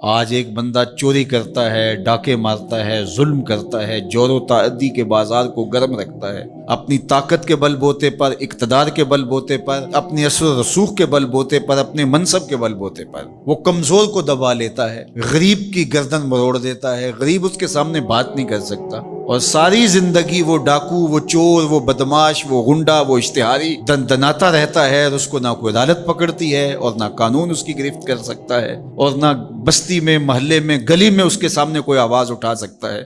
آج ایک بندہ چوری کرتا ہے، ڈاکے مارتا ہے، ظلم کرتا ہے، جور و تعدی کے بازار کو گرم رکھتا ہے، اپنی طاقت کے بل بوتے پر، اقتدار کے بل بوتے پر، اپنی اثر و رسوخ کے بل بوتے پر، اپنے منصب کے بل بوتے پر وہ کمزور کو دبا لیتا ہے، غریب کی گردن مروڑ دیتا ہے، غریب اس کے سامنے بات نہیں کر سکتا، اور ساری زندگی وہ ڈاکو، وہ چور، وہ بدماش، وہ غنڈا، وہ اشتہاری دندناتا رہتا ہے، اور اس کو نہ کوئی عدالت پکڑتی ہے اور نہ قانون اس کی گرفت کر سکتا ہے، اور نہ بستی میں، محلے میں، گلی میں اس کے سامنے کوئی آواز اٹھا سکتا ہے،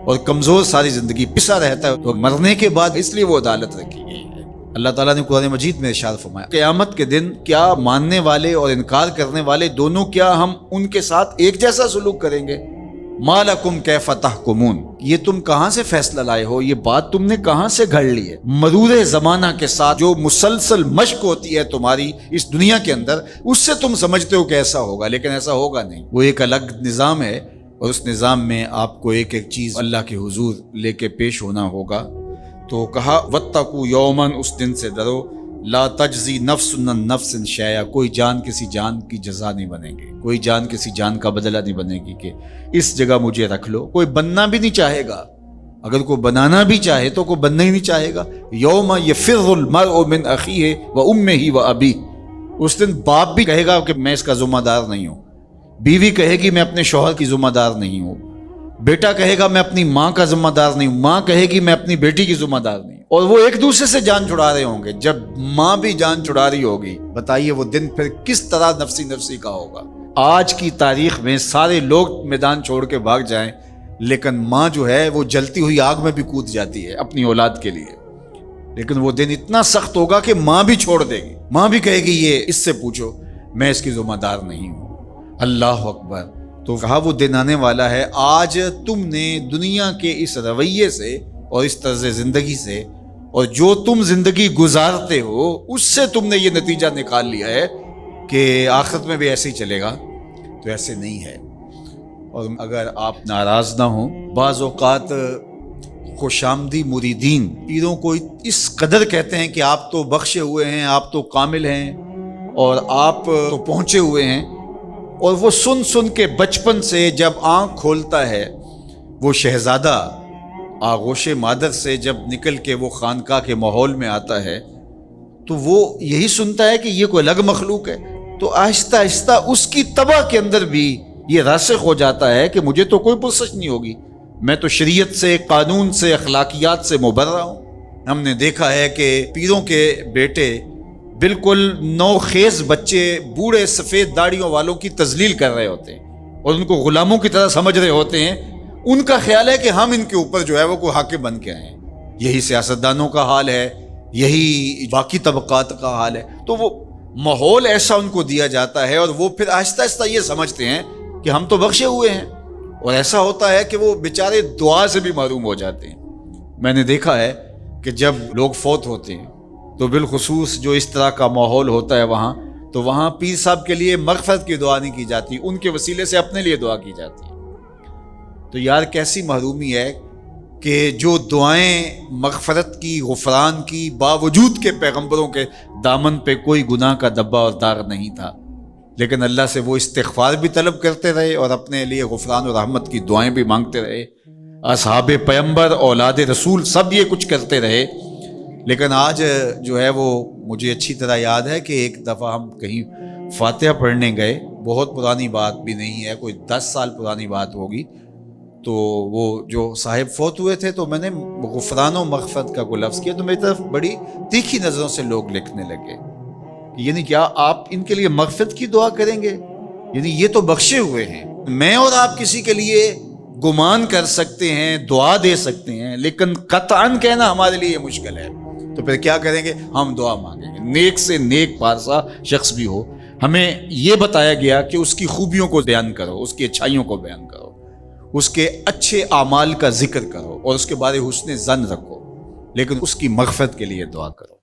اور کمزور ساری زندگی پسا رہتا ہے، تو مرنے کے بعد اس لیے وہ عدالت رکھی گئی ہے۔ اللہ تعالیٰ نے قرآن مجید میں ارشاد فرمایا قیامت کے دن کیا ماننے والے اور انکار کرنے والے دونوں، کیا ہم ان کے ساتھ ایک جیسا سلوک کریں گے؟ ما لکم کیف تحکمون، یہ تم کہاں سے فیصلہ لائے ہو، یہ بات تم نے کہاں سے گھڑ لی ہے؟ مرور زمانہ کے ساتھ جو مسلسل مشق ہوتی ہے تمہاری اس دنیا کے اندر، اس سے تم سمجھتے ہو کہ ایسا ہوگا، لیکن ایسا ہوگا نہیں۔ وہ ایک الگ نظام ہے، اور اس نظام میں آپ کو ایک ایک چیز اللہ کے حضور لے کے پیش ہونا ہوگا۔ تو کہا واتقوا یوماً، اس دن سے ڈرو، لا تجزی نفس عن نفس شیئا، کوئی جان کسی جان کی جزا نہیں بنے گی، کوئی جان کسی جان کا بدلہ نہیں بنے گی کہ اس جگہ مجھے رکھ لو۔ کوئی بننا بھی نہیں چاہے گا، اگر کوئی بنانا بھی چاہے تو کوئی بننا ہی نہیں چاہے گا۔ یوم یفر المرء من اخیہ وامہ وابیہ، اس دن باپ بھی کہے گا کہ میں اس کا ذمہ دار نہیں ہوں، بیوی کہے گی میں اپنے شوہر کی ذمہ دار نہیں ہوں، بیٹا کہے گا میں اپنی ماں کا ذمہ دار نہیں ہوں، ماں کہے گی میں اپنی بیٹی کی ذمہ دار نہیں ہوں، اور وہ ایک دوسرے سے جان چھڑا رہے ہوں گے۔ جب ماں بھی جان چھڑا رہی ہوگی، بتائیے وہ دن پھر کس طرح نفسی نفسی کا ہوگا۔ آج کی تاریخ میں سارے لوگ میدان چھوڑ کے بھاگ جائیں، لیکن ماں جو ہے وہ جلتی ہوئی آگ میں بھی کود جاتی ہے اپنی اولاد کے لیے، لیکن وہ دن اتنا سخت ہوگا کہ ماں بھی چھوڑ دے گی، ماں بھی کہے گی یہ اس سے پوچھو، میں اس کی ذمہ دار نہیں ہوں۔ اللہ اکبر۔ تو کہا وہ دن آنے والا ہے، آج تم نے دنیا کے اس رویے سے اور اس طرز زندگی سے، اور جو تم زندگی گزارتے ہو اس سے تم نے یہ نتیجہ نکال لیا ہے کہ آخرت میں بھی ایسے ہی چلے گا، تو ایسے نہیں ہے۔ اور اگر آپ ناراض نہ ہوں، بعض اوقات خوش آمدی مریدین پیروں کو اس قدر کہتے ہیں کہ آپ تو بخشے ہوئے ہیں، آپ تو کامل ہیں، اور آپ تو پہنچے ہوئے ہیں، اور وہ سن سن کے بچپن سے جب آنکھ کھولتا ہے وہ شہزادہ آغوش مادر سے جب نکل کے وہ خانقاہ کے ماحول میں آتا ہے، تو وہ یہی سنتا ہے کہ یہ کوئی الگ مخلوق ہے، تو آہستہ آہستہ اس کی طبع کے اندر بھی یہ راسخ ہو جاتا ہے کہ مجھے تو کوئی پرسش نہیں ہوگی، میں تو شریعت سے، قانون سے، اخلاقیات سے مبرہ ہوں۔ ہم نے دیکھا ہے کہ پیروں کے بیٹے بالکل نوخیز بچے بوڑھے سفید داڑھیوں والوں کی تذلیل کر رہے ہوتے ہیں اور ان کو غلاموں کی طرح سمجھ رہے ہوتے ہیں، ان کا خیال ہے کہ ہم ان کے اوپر جو ہے وہ کوئی حاکم بن کے آئے ہیں۔ یہی سیاستدانوں کا حال ہے، یہی باقی طبقات کا حال ہے۔ تو وہ ماحول ایسا ان کو دیا جاتا ہے، اور وہ پھر آہستہ آہستہ یہ سمجھتے ہیں کہ ہم تو بخشے ہوئے ہیں، اور ایسا ہوتا ہے کہ وہ بیچارے دعا سے بھی محروم ہو جاتے ہیں۔ میں نے دیکھا ہے کہ جب لوگ فوت ہوتے ہیں تو بالخصوص جو اس طرح کا ماحول ہوتا ہے وہاں، تو وہاں پیر صاحب کے لیے مغفرت کی دعا نہیں کی جاتی، ان کے وسیلے سے اپنے لیے دعا کی جاتی ہے۔ تو یار کیسی محرومی ہے کہ جو دعائیں مغفرت کی، غفران کی، باوجود کے پیغمبروں کے دامن پہ کوئی گناہ کا دبا اور داغ نہیں تھا، لیکن اللہ سے وہ استغفار بھی طلب کرتے رہے اور اپنے لیے غفران و رحمت کی دعائیں بھی مانگتے رہے۔ اصحاب پیغمبر، اولاد رسول سب یہ کچھ کرتے رہے، لیکن آج جو ہے وہ مجھے اچھی طرح یاد ہے کہ ایک دفعہ ہم کہیں فاتحہ پڑھنے گئے، بہت پرانی بات بھی نہیں ہے، کوئی 10 سال پرانی بات ہوگی، تو وہ جو صاحب فوت ہوئے تھے تو میں نے غفران و مغفرت کا کوئی لفظ کیا، تو میری طرف بڑی تیکھی نظروں سے لوگ لکھنے لگے، یعنی کیا آپ ان کے لیے مغفرت کی دعا کریں گے؟ یعنی یہ تو بخشے ہوئے ہیں۔ میں اور آپ کسی کے لیے گمان کر سکتے ہیں، دعا دے سکتے ہیں، لیکن قطعاً کہنا ہمارے لیے مشکل ہے، تو پھر کیا کریں گے؟ ہم دعا مانگیں گے۔ نیک سے نیک پارسا شخص بھی ہو، ہمیں یہ بتایا گیا کہ اس کی خوبیوں کو بیان کرو، اس کی اچھائیوں کو بیان کرو، اس کے اچھے اعمال کا ذکر کرو، اور اس کے بارے حسن ظن رکھو، لیکن اس کی مغفرت کے لیے دعا کرو۔